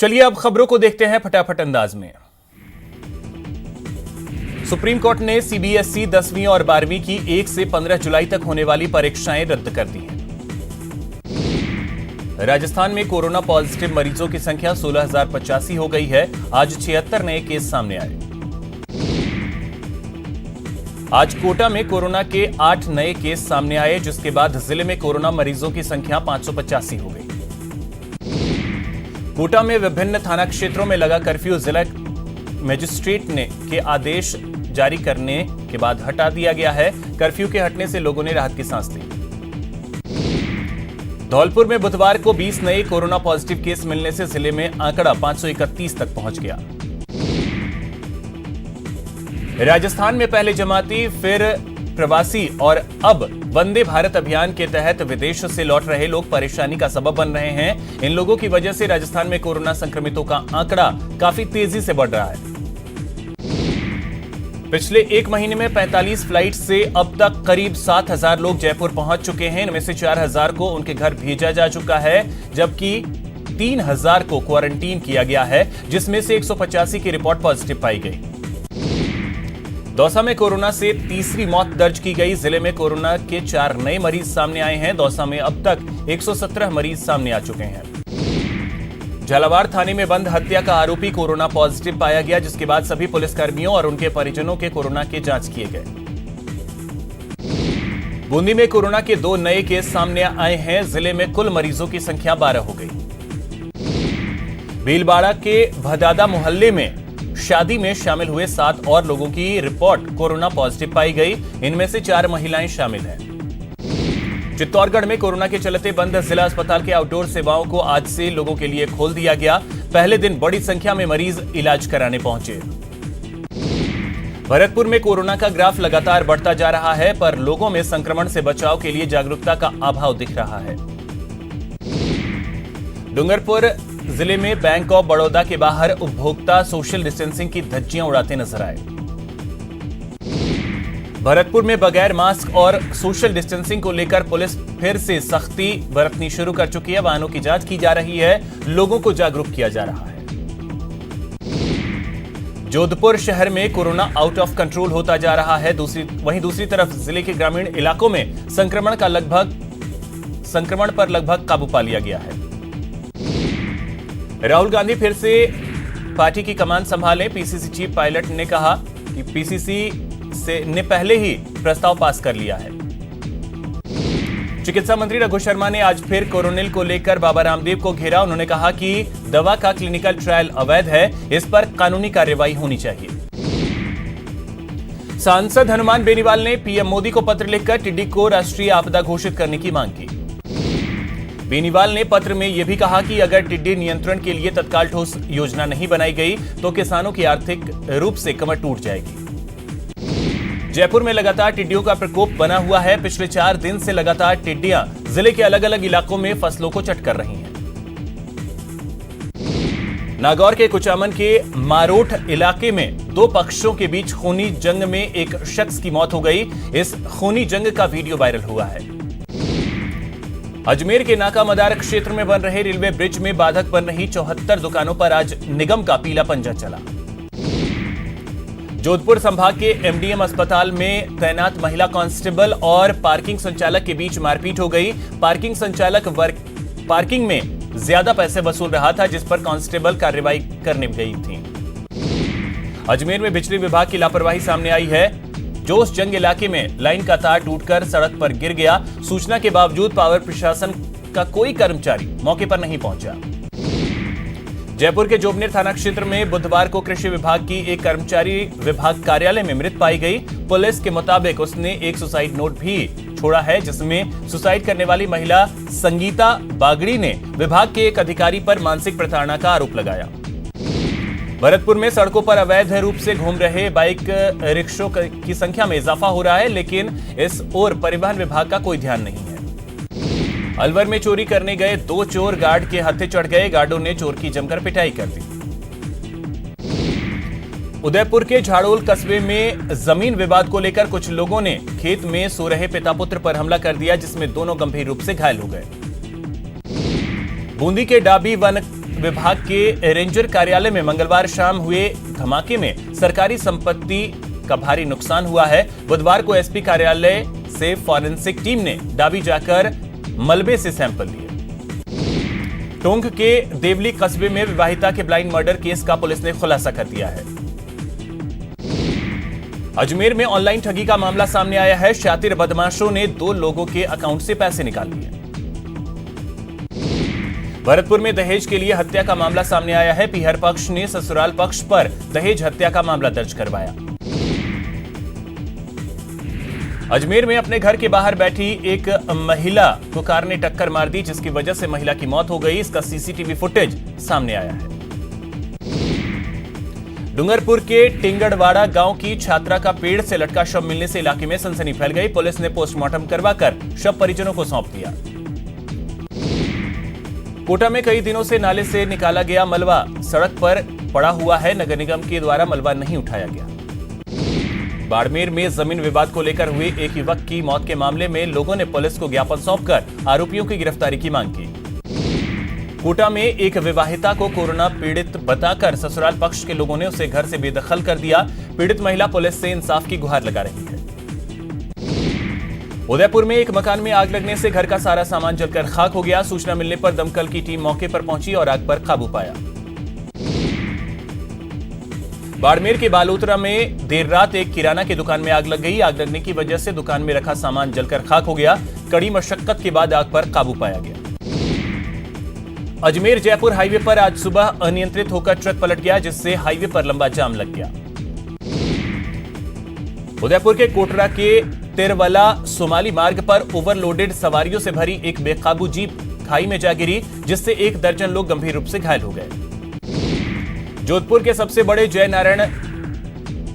चलिए अब खबरों को देखते हैं फटाफट अंदाज में। सुप्रीम कोर्ट ने सीबीएसई 10वीं और 12वीं की 1 से 15 जुलाई तक होने वाली परीक्षाएं रद्द कर दी हैं। राजस्थान में कोरोना पॉजिटिव मरीजों की संख्या 16,085 हो गई है। आज 76 नए केस सामने आए। आज कोटा में कोरोना के 8 नए केस सामने आए, जिसके बाद जिले में कोरोना मरीजों की संख्या 585 हो गई। कोटा में विभिन्न थाना क्षेत्रों में लगा कर्फ्यू जिला मजिस्ट्रेट ने के आदेश जारी करने के बाद हटा दिया गया है। कर्फ्यू के हटने से लोगों ने राहत की सांस ली। धौलपुर में बुधवार को 20 नए कोरोना पॉजिटिव केस मिलने से जिले में आंकड़ा 531 तक पहुंच गया। राजस्थान में पहले जमाती फिर प्रवासी और अब वंदे भारत अभियान के तहत विदेश से लौट रहे लोग परेशानी का सबब बन रहे हैं। इन लोगों की वजह से राजस्थान में कोरोना संक्रमितों का आंकड़ा काफी तेजी से बढ़ रहा है। पिछले एक महीने में 45 फ्लाइट से अब तक करीब 7,000 लोग जयपुर पहुंच चुके हैं। इनमें से 4,000 को उनके घर भेजा जा चुका है, जबकि 3,000 को क्वारंटीन किया गया है, जिसमें से 185 की रिपोर्ट पॉजिटिव पाई गई। दौसा में कोरोना से तीसरी मौत दर्ज की गई। जिले में कोरोना के 4 नए मरीज सामने आए हैं। दौसा में अब तक 117 मरीज सामने आ चुके हैं। झालावाड़ थाने में बंद हत्या का आरोपी कोरोना पॉजिटिव पाया गया, जिसके बाद सभी पुलिसकर्मियों और उनके परिजनों के कोरोना के जांच किए गए। बूंदी में कोरोना के 2 नए केस सामने आए हैं। जिले में कुल मरीजों की संख्या 12 हो गई। भीलवाड़ा के भदादा मोहल्ले में शादी में शामिल हुए 7 और लोगों की रिपोर्ट कोरोना पॉजिटिव पाई गई। इनमें से 4 महिलाएं शामिल हैं। चित्तौड़गढ़ में कोरोना के चलते बंद जिला अस्पताल के आउटडोर सेवाओं को आज से लोगों के लिए खोल दिया गया। पहले दिन बड़ी संख्या में मरीज इलाज कराने पहुंचे। भरतपुर में कोरोना का ग्राफ लगातार बढ़ता जा रहा है, पर लोगों में संक्रमण से बचाव के लिए जागरूकता का अभाव दिख रहा है। डूंगरपुर जिले में बैंक ऑफ बड़ौदा के बाहर उपभोक्ता सोशल डिस्टेंसिंग की धज्जियां उड़ाते नजर आए। भरतपुर में बगैर मास्क और सोशल डिस्टेंसिंग को लेकर पुलिस फिर से सख्ती बरतनी शुरू कर चुकी है। वाहनों की जांच की जा रही है, लोगों को जागरूक किया जा रहा है। जोधपुर शहर में कोरोना आउट ऑफ कंट्रोल होता जा रहा है। वहीं दूसरी तरफ जिले के ग्रामीण इलाकों में संक्रमण पर लगभग काबू पा लिया गया है। राहुल गांधी फिर से पार्टी की कमान संभालें। पीसीसी चीफ पायलट ने कहा कि पीसीसी ने पहले ही प्रस्ताव पास कर लिया है। चिकित्सा मंत्री रघु शर्मा ने आज फिर कोरोनिल को लेकर बाबा रामदेव को घेरा। उन्होंने कहा कि दवा का क्लिनिकल ट्रायल अवैध है, इस पर कानूनी कार्रवाई होनी चाहिए। सांसद हनुमान बेनीवाल ने पीएम मोदी को पत्र लिखकर टिड्डी को राष्ट्रीय आपदा घोषित करने की मांग की। बेनीवाल ने पत्र में यह भी कहा कि अगर टिड्डी नियंत्रण के लिए तत्काल ठोस योजना नहीं बनाई गई तो किसानों की आर्थिक रूप से कमर टूट जाएगी। जयपुर में लगातार टिड्डियों का प्रकोप बना हुआ है। पिछले 4 दिन से लगातार टिड्डियां जिले के अलग अलग इलाकों में फसलों को चट कर रही हैं। नागौर के कुचामन के मारोठ इलाके में 2 पक्षों के बीच खूनी जंग में एक शख्स की मौत हो गई। इस खूनी जंग का वीडियो वायरल हुआ है। अजमेर के नाका मदार क्षेत्र में बन रहे रेलवे ब्रिज में बाधक बन रही 74 दुकानों पर आज निगम का पीला पंजा चला। जोधपुर संभाग के एमडीएम अस्पताल में तैनात महिला कांस्टेबल और पार्किंग संचालक के बीच मारपीट हो गई। पार्किंग संचालक पार्किंग में ज्यादा पैसे वसूल रहा था, जिस पर कांस्टेबल कार्रवाई करने गई थी। अजमेर में बिजली विभाग की लापरवाही सामने आई है। जोश जंग इलाके में लाइन का तार टूटकर सड़क पर गिर गया। सूचना के बावजूद पावर प्रशासन का कोई कर्मचारी मौके पर नहीं पहुंचा। जयपुर के जोबनेर थाना क्षेत्र में बुधवार को कृषि विभाग की एक कर्मचारी विभाग कार्यालय में मृत पाई गई। पुलिस के मुताबिक उसने एक सुसाइड नोट भी छोड़ा है, जिसमें सुसाइड करने वाली महिला संगीता बागड़ी ने विभाग के एक अधिकारी पर मानसिक प्रताड़ना का आरोप लगाया। भरतपुर में सड़कों पर अवैध रूप से घूम रहे बाइक रिक्शों की संख्या में इजाफा हो रहा है, लेकिन इस ओर परिवहन विभाग का कोई ध्यान नहीं है। अलवर में चोरी करने गए 2 चोर गार्ड के हत्थे चढ़ गए। गार्डों ने चोर की जमकर पिटाई कर दी। उदयपुर के झाड़ोल कस्बे में जमीन विवाद को लेकर कुछ लोगों ने खेत में सो रहे पिता पुत्र पर हमला कर दिया, जिसमें दोनों गंभीर रूप से घायल हो गए। बूंदी के डाबी विभाग के रेंजर कार्यालय में मंगलवार शाम हुए धमाके में सरकारी संपत्ति का भारी नुकसान हुआ है। बुधवार को एसपी कार्यालय से फॉरेंसिक टीम ने डाबी जाकर मलबे से सैंपल लिए। टोंक के देवली कस्बे में विवाहिता के ब्लाइंड मर्डर केस का पुलिस ने खुलासा कर दिया है। अजमेर में ऑनलाइन ठगी का मामला सामने आया है। शातिर बदमाशों ने 2 लोगों के अकाउंट से पैसे निकाल लिए। भरतपुर में दहेज के लिए हत्या का मामला सामने आया है। पीहर पक्ष ने ससुराल पक्ष पर दहेज हत्या का मामला दर्ज करवाया। अजमेर में अपने घर के बाहर बैठी एक महिला को कार ने टक्कर मार दी, जिसकी वजह से महिला की मौत हो गई। इसका सीसीटीवी फुटेज सामने आया है। डूंगरपुर के टिंगड़वाड़ा गांव की छात्रा का पेड़ से लटका शव मिलने से इलाके में सनसनी फैल गई। पुलिस ने पोस्टमार्टम करवाकर शव परिजनों को सौंप दिया। कोटा में कई दिनों से नाले से निकाला गया मलबा सड़क पर पड़ा हुआ है। नगर निगम के द्वारा मलबा नहीं उठाया गया। बाड़मेर में जमीन विवाद को लेकर हुए एक युवक की मौत के मामले में लोगों ने पुलिस को ज्ञापन सौंपकर आरोपियों की गिरफ्तारी की मांग की। कोटा में एक विवाहिता को कोरोना पीड़ित बताकर ससुराल पक्ष के लोगों ने उसे घर से बेदखल कर दिया। पीड़ित महिला पुलिस से इंसाफ की गुहार लगा रही है। उदयपुर में एक मकान में आग लगने से घर का सारा सामान जलकर खाक हो गया। सूचना मिलने पर दमकल की टीम मौके पर पहुंची और आग पर काबू पाया। बाड़मेर के बालोतरा में देर रात एक किराना की दुकान में आग लग गई। आग लगने की वजह से दुकान में रखा सामान जलकर खाक हो गया। कड़ी मशक्कत के बाद आग पर काबू पाया गया। अजमेर जयपुर हाईवे पर आज सुबह अनियंत्रित होकर ट्रक पलट गया, जिससे हाईवे पर लंबा जाम लग गया। उदयपुर के कोटरा के तिरवला सोमाली मार्ग पर ओवरलोडेड सवारियों से भरी एक बेकाबू जीप खाई में जा गिरी, जिससे 1 दर्जन लोग गंभीर रूप से घायल हो गए। जोधपुर के सबसे बड़े जय नारायण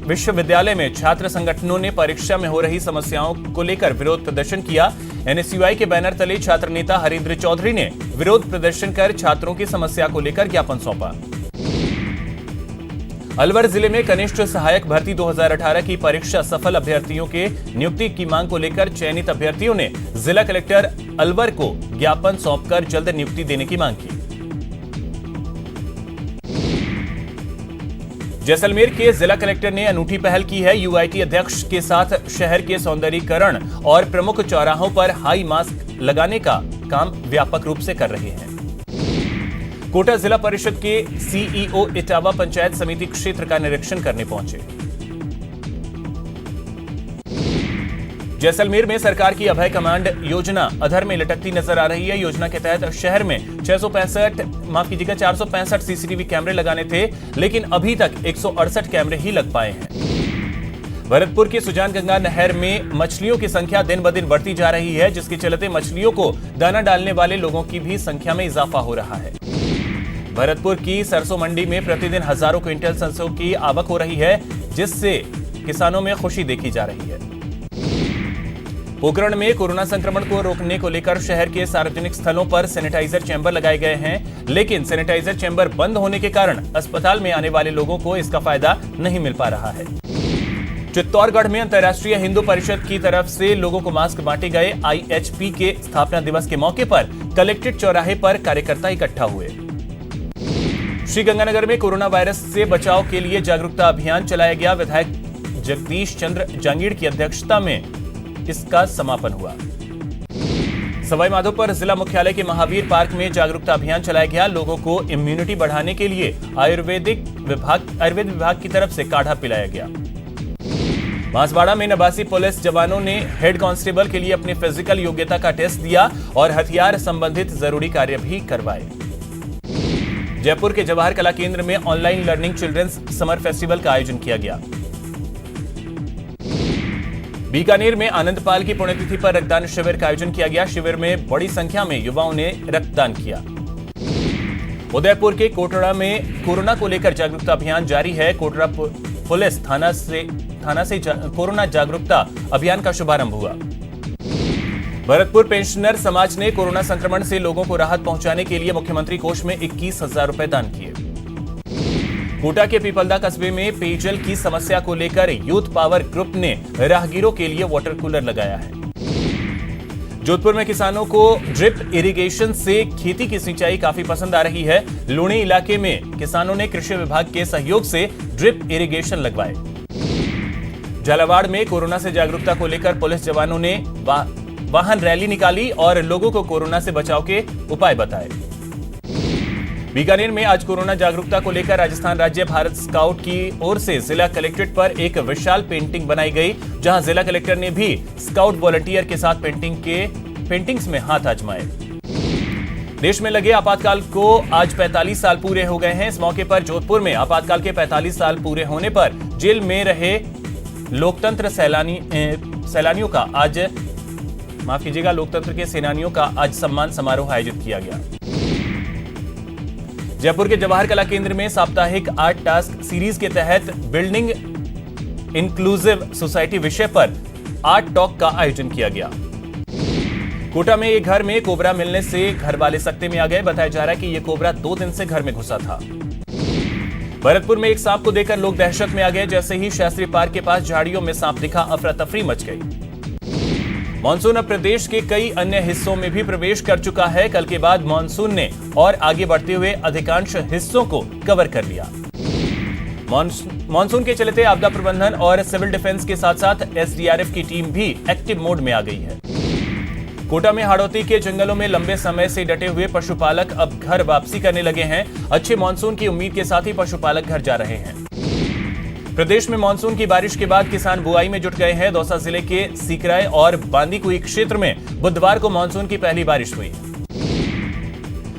विश्वविद्यालय में छात्र संगठनों ने परीक्षा में हो रही समस्याओं को लेकर विरोध प्रदर्शन किया। एनएसयूआई के बैनर तले छात्र नेता हरींद्र चौधरी ने विरोध प्रदर्शन कर छात्रों की समस्या को लेकर ज्ञापन सौंपा। अलवर जिले में कनिष्ठ सहायक भर्ती 2018 की परीक्षा सफल अभ्यर्थियों के नियुक्ति की मांग को लेकर चयनित अभ्यर्थियों ने जिला कलेक्टर अलवर को ज्ञापन सौंपकर जल्द नियुक्ति देने की मांग की। जैसलमेर के जिला कलेक्टर ने अनूठी पहल की है। यूआईटी अध्यक्ष के साथ शहर के सौंदर्यीकरण और प्रमुख चौराहों पर हाई मास्क लगाने का काम व्यापक रूप से कर रहे हैं। कोटा जिला परिषद के सीईओ इटावा पंचायत समिति क्षेत्र का निरीक्षण करने पहुंचे। जैसलमेर में सरकार की अभय कमांड योजना अधर में लटकती नजर आ रही है। योजना के तहत शहर में 465 सीसीटीवी कैमरे लगाने थे, लेकिन अभी तक 168 कैमरे ही लग पाए हैं। भरतपुर की सुजानगंगा नहर में मछलियों की संख्या दिन ब दिन बढ़ती जा रही है, जिसके चलते मछलियों को दाना डालने वाले लोगों की भी संख्या में इजाफा हो रहा है। भरतपुर की सरसों मंडी में प्रतिदिन हजारों क्विंटल सरसों की आवक हो रही है, जिससे किसानों में खुशी देखी जा रही है। पोखरण में कोरोना संक्रमण को रोकने को लेकर शहर के सार्वजनिक स्थलों पर सैनिटाइजर चैंबर लगाए गए हैं, लेकिन सैनिटाइजर चैंबर बंद होने के कारण अस्पताल में आने वाले लोगों को इसका फायदा नहीं मिल पा रहा है। चित्तौड़गढ़ में अंतर्राष्ट्रीय हिंदू परिषद की तरफ से लोगों को मास्क बांटे गए। आईएचपी के स्थापना दिवस के मौके पर कलेक्ट्रेट चौराहे पर कार्यकर्ता इकट्ठा हुए। श्रीगंगानगर में कोरोना वायरस से बचाव के लिए जागरूकता अभियान चलाया गया। विधायक जगदीश चंद्र जांगीड़ की अध्यक्षता में इसका समापन हुआ। सवाईमाधोपुर जिला मुख्यालय के महावीर पार्क में जागरूकता अभियान चलाया गया। लोगों को इम्यूनिटी बढ़ाने के लिए आयुर्वेद विभाग की तरफ से काढ़ा पिलाया गया। बांसवाड़ा में नवासी पुलिस जवानों ने हेड कांस्टेबल के लिए अपनी फिजिकल योग्यता का टेस्ट दिया और हथियार संबंधित जरूरी कार्य भी करवाए। जयपुर के जवाहर कला केंद्र में online learning children's summer festival का आयोजन किया गया। बीकानेर में आनंदपाल की पुण्यतिथि पर रक्तदान शिविर का आयोजन किया गया। शिविर में बड़ी संख्या में युवाओं ने रक्तदान किया। उदयपुर के कोटड़ा में कोरोना को लेकर जागरूकता अभियान जारी है। कोटड़ा पुलिस थाना से कोरोना जागरूकता अभियान का शुभारंभ हुआ। भरतपुर पेंशनर समाज ने कोरोना संक्रमण से लोगों को राहत पहुंचाने के लिए मुख्यमंत्री कोष में 21,000 रुपए दान किए। कोटा के पीपलदा कस्बे में पेयजल की समस्या को लेकर यूथ पावर ग्रुप ने राहगीरों के लिए वाटर कूलर लगाया है। जोधपुर में किसानों को ड्रिप इरिगेशन से खेती की सिंचाई काफी पसंद आ रही है। लूणी इलाके में किसानों ने कृषि विभाग के सहयोग से ड्रिप इरिगेशन लगवाए। झालावाड़ में कोरोना से जागरूकता को लेकर पुलिस जवानों ने वाहन रैली निकाली और लोगों को कोरोना से बचाव के उपाय बताए। बीकानेर में आज कोरोना जागरूकता को लेकर राजस्थान राज्य भारत स्काउट की ओर से जिला कलेक्ट्रेट पर एक विशाल पेंटिंग बनाई गई, जहां जिला कलेक्टर ने भी स्काउट वॉलंटियर के साथ पेंटिंग्स में हाथ आजमाए। देश में लगे आपातकाल को आज 45 साल पूरे हो गए हैं। इस मौके पर जोधपुर में आपातकाल के 45 साल पूरे होने पर जेल में रहे लोकतंत्र सैलानियों का आज लोकतंत्र के सेनानियों का आज सम्मान समारोह आयोजित किया गया। जयपुर के जवाहर कला केंद्र में साप्ताहिक आर्ट टास्क सीरीज के तहत बिल्डिंग इंक्लूसिव सोसाइटी विषय पर आर्ट टॉक का आयोजन किया गया। कोटा में एक घर में कोबरा मिलने से घर वाले सकते में आ गए। बताया जा रहा है कि यह कोबरा 2 दिन से घर में घुसा था। भरतपुर में एक सांप को देखकर लोग दहशत में आ गए। जैसे ही शास्त्री पार्क के पास झाड़ियों में सांप दिखा, अफरा तफरी मच गई। मानसून अब प्रदेश के कई अन्य हिस्सों में भी प्रवेश कर चुका है। कल के बाद मानसून ने और आगे बढ़ते हुए अधिकांश हिस्सों को कवर कर लिया। मानसून के चलते आपदा प्रबंधन और सिविल डिफेंस के साथ साथ एसडीआरएफ की टीम भी एक्टिव मोड में आ गई है। कोटा में हाड़ौती के जंगलों में लंबे समय से डटे हुए पशुपालक अब घर वापसी करने लगे हैं। अच्छे मानसून की उम्मीद के साथ ही पशुपालक घर जा रहे हैं। प्रदेश में मानसून की बारिश के बाद किसान बुआई में जुट गए हैं। दौसा जिले के सीकराय और बांदीकुई क्षेत्र में बुधवार को मानसून की पहली बारिश हुई।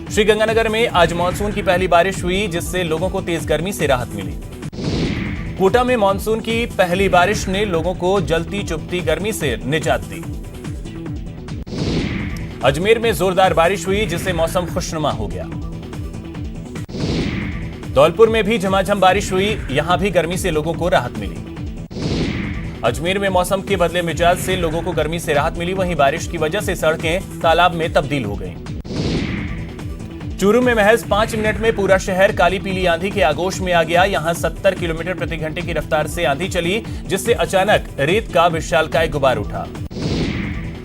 श्रीगंगानगर में आज मानसून की पहली बारिश हुई, जिससे लोगों को तेज गर्मी से राहत मिली। कोटा में मानसून की पहली बारिश ने लोगों को जलती चुभती गर्मी से निजात दी। अजमेर में जोरदार बारिश हुई, जिससे मौसम खुशनुमा हो गया। धौलपुर में भी झमाझम बारिश हुई, यहां भी गर्मी से लोगों को राहत मिली। अजमेर में मौसम के बदले मिजाज से लोगों को गर्मी से राहत मिली। वहीं बारिश की वजह से सड़कें तालाब में तब्दील हो गईं। चूरू में महज 5 मिनट में पूरा शहर काली पीली आंधी के आगोश में आ गया। यहां 70 किलोमीटर प्रति घंटे की रफ्तार से आंधी चली, जिससे अचानक रेत का विशालकाय गुबार उठा।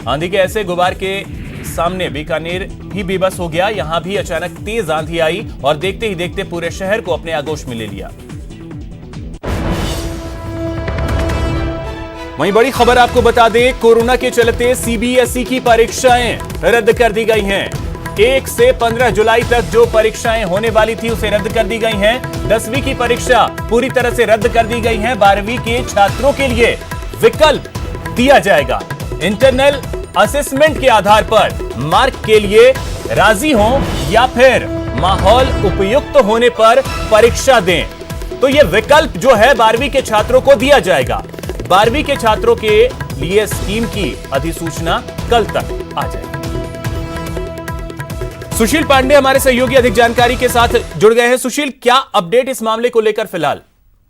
आंधी के ऐसे गुबार के सामने बीकानेर भी बेबस हो गया। यहां भी अचानक तेज आंधी आई और देखते ही देखते पूरे शहर को अपने आगोश में ले लिया। वहीं बड़ी खबर आपको बता दें, कोरोना के चलते सीबीएसई की परीक्षाएं रद्द कर दी गई हैं। 1 से 15 जुलाई तक जो परीक्षाएं होने वाली थी उसे रद्द कर दी गई हैं। 10वीं की परीक्षा पूरी तरह से रद्द कर दी गई है। 12वीं के छात्रों के लिए विकल्प दिया जाएगा। इंटरनल असेसमेंट के आधार पर मार्क के लिए राजी हों या फिर माहौल उपयुक्त होने पर परीक्षा दें। तो यह विकल्प जो है 12वीं के छात्रों को दिया जाएगा। 12वीं के छात्रों के लिए स्कीम की अधिसूचना कल तक आ जाएगी। सुशील पांडे हमारे सहयोगी अधिक जानकारी के साथ जुड़ गए हैं। सुशील, क्या अपडेट इस मामले को लेकर फिलहाल?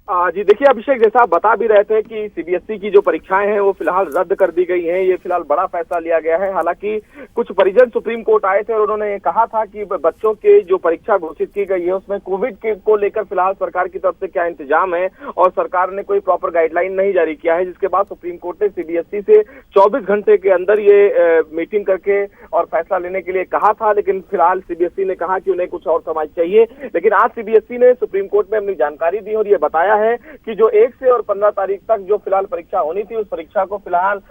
जी देखिए अभिषेक, जैसा आप बता भी रहे थे कि सीबीएसई की जो परीक्षाएं हैं वो फिलहाल रद्द कर दी गई हैं। ये फिलहाल बड़ा फैसला लिया गया है। हालांकि कुछ परिजन सुप्रीम कोर्ट आए थे और उन्होंने ये कहा था कि बच्चों के जो परीक्षा घोषित की गई है उसमें कोविड को लेकर फिलहाल सरकार की तरफ से क्या इंतजाम है, और सरकार ने कोई प्रॉपर गाइडलाइन नहीं जारी किया है। जिसके बाद सुप्रीम कोर्ट ने सीबीएसई से 24 घंटे के अंदर ये मीटिंग करके और फैसला लेने के लिए कहा था, लेकिन फिलहाल सीबीएसई ने कहा कि उन्हें कुछ और समय चाहिए। लेकिन आज सीबीएसई ने सुप्रीम कोर्ट में अपनी जानकारी दी और ये बताया है कि जो 1 से और 15 तारीख तक जो फिलहाल परीक्षा होनी थी उस परीक्षा को फिलहाल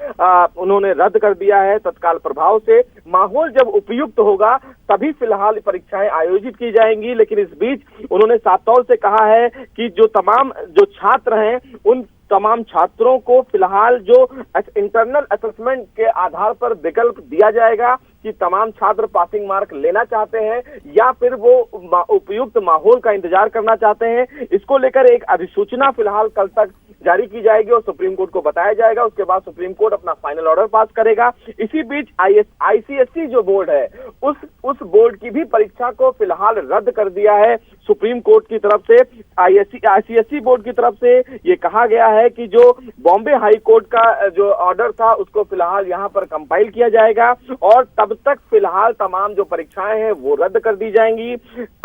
उन्होंने रद्द कर दिया है तत्काल प्रभाव से। माहौल जब उपयुक्त होगा तभी फिलहाल परीक्षाएं आयोजित की जाएंगी। लेकिन इस बीच उन्होंने साफ तौर से कहा है कि जो तमाम जो छात्र हैं उन तमाम छात्रों को फिलहाल जो इंटरनल असेसमेंट के आधार पर विकल्प दिया जाएगा कि तमाम छात्र पासिंग मार्क लेना चाहते हैं या फिर वो उपयुक्त माहौल का इंतजार करना चाहते हैं। इसको लेकर एक अधिसूचना फिलहाल कल तक जारी की जाएगी और सुप्रीम कोर्ट को बताया जाएगा। उसके बाद सुप्रीम कोर्ट अपना फाइनल ऑर्डर पास करेगा। इसी बीच आईसीएसई जो बोर्ड है उस बोर्ड की भी परीक्षा को फिलहाल रद्द कर दिया है सुप्रीम कोर्ट की तरफ से। आईसीएसई बोर्ड की तरफ से ये कहा गया है कि जो बॉम्बे हाई कोर्ट का जो ऑर्डर था उसको फिलहाल यहाँ पर कंपाइल किया जाएगा और तब तक फिलहाल तमाम जो परीक्षाएं हैं वो रद्द कर दी जाएंगी।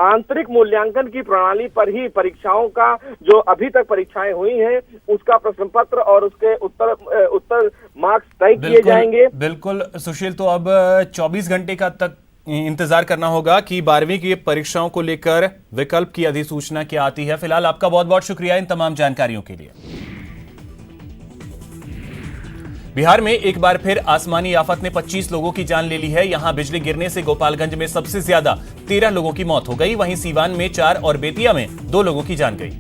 आंतरिक मूल्यांकन की प्रणाली पर ही परीक्षाओं का जो अभी तक परीक्षाएं हुई हैं उसका प्रश्न पत्र और उसके उत्तर मार्क्स तय किए जाएंगे। बिल्कुल सुशील, तो अब 24 घंटे का तक इंतजार करना होगा कि 12वीं की परीक्षाओं को लेकर विकल्प की अधिसूचना क्या आती है। फिलहाल आपका बहुत बहुत शुक्रिया इन तमाम जानकारियों के लिए। बिहार में एक बार फिर आसमानी आफत ने 25 लोगों की जान ले ली है। यहां बिजली गिरने से गोपालगंज में सबसे ज्यादा 13 लोगों की मौत हो गई, वहीं सीवान में 4 और बेतिया में 2 लोगों की जान गई।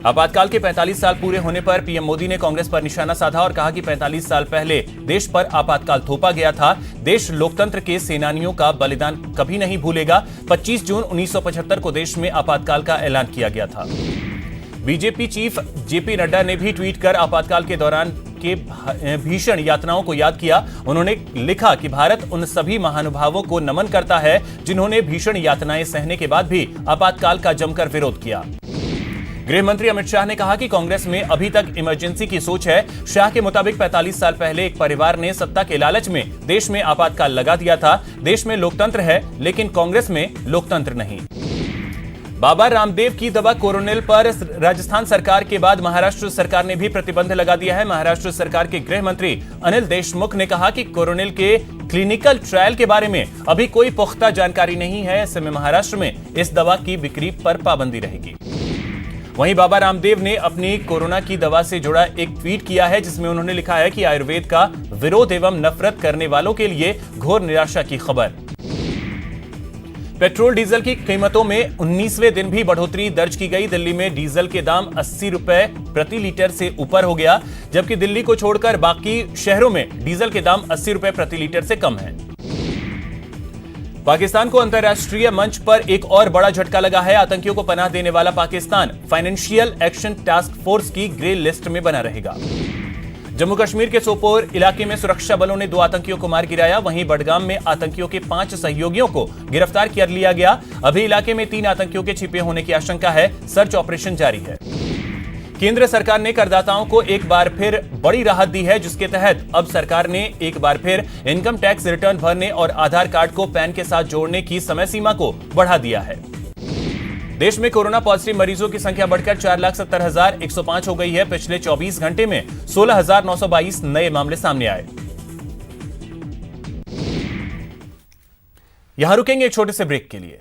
आपातकाल के 45 साल पूरे होने पर पीएम मोदी ने कांग्रेस पर निशाना साधा और कहा कि 45 साल पहले देश पर आपातकाल थोपा गया था। देश लोकतंत्र के सेनानियों का बलिदान कभी नहीं भूलेगा। 25 जून 1975 को देश में आपातकाल का ऐलान किया गया था। बीजेपी चीफ जेपी नड्डा ने भी ट्वीट कर आपातकाल के दौरान के भीषण यातनाओं को याद किया। उन्होंने लिखा कि भारत उन सभी महानुभावों को नमन करता है जिन्होंने भीषण यातनाएं सहने के बाद भी आपातकाल का जमकर विरोध किया। गृह मंत्री अमित शाह ने कहा कि कांग्रेस में अभी तक इमरजेंसी की सोच है। शाह के मुताबिक 45 साल पहले एक परिवार ने सत्ता के लालच में देश में आपातकाल लगा दिया था। देश में लोकतंत्र है लेकिन कांग्रेस में लोकतंत्र नहीं। बाबा रामदेव की दवा कोरोनिल पर राजस्थान सरकार के बाद महाराष्ट्र सरकार ने भी प्रतिबंध लगा दिया है। महाराष्ट्र सरकार के गृह मंत्री अनिल देशमुख ने कहा कि कोरोनिल के क्लिनिकल ट्रायल के बारे में अभी कोई पुख्ता जानकारी नहीं है। ऐसे में महाराष्ट्र में इस दवा की बिक्री पर पाबंदी रहेगी। वहीं बाबा रामदेव ने अपनी कोरोना की दवा से जुड़ा एक ट्वीट किया है जिसमें उन्होंने लिखा है कि आयुर्वेद का विरोध एवं नफरत करने वालों के लिए घोर निराशा की खबर। पेट्रोल डीजल की कीमतों में 19वें दिन भी बढ़ोतरी दर्ज की गई। दिल्ली में डीजल के दाम 80 रुपए प्रति लीटर से ऊपर हो गया, जबकि दिल्ली को छोड़कर बाकी शहरों में डीजल के दाम 80 रुपए प्रति लीटर से कम है। पाकिस्तान को अंतर्राष्ट्रीय मंच पर एक और बड़ा झटका लगा है। आतंकियों को पनाह देने वाला Pakistan financial action task force की ग्रे लिस्ट में बना रहेगा। जम्मू कश्मीर के सोपोर इलाके में सुरक्षा बलों ने 2 आतंकियों को मार गिराया। वहीं बडगाम में आतंकियों के 5 सहयोगियों को गिरफ्तार कर लिया गया। अभी इलाके में 3 आतंकियों के छिपे होने की आशंका है। सर्च ऑपरेशन जारी है। केंद्र सरकार ने करदाताओं को एक बार फिर बड़ी राहत दी है, जिसके तहत अब सरकार ने एक बार फिर इनकम टैक्स रिटर्न भरने और आधार कार्ड को पैन के साथ जोड़ने की समय सीमा को बढ़ा दिया है। देश में कोरोना पॉजिटिव मरीजों की संख्या बढ़कर 4,70,105 हो गई है। पिछले 24 घंटे में 16,922 नए मामले सामने आए। यहां रुकेंगे एक छोटे से ब्रेक के लिए।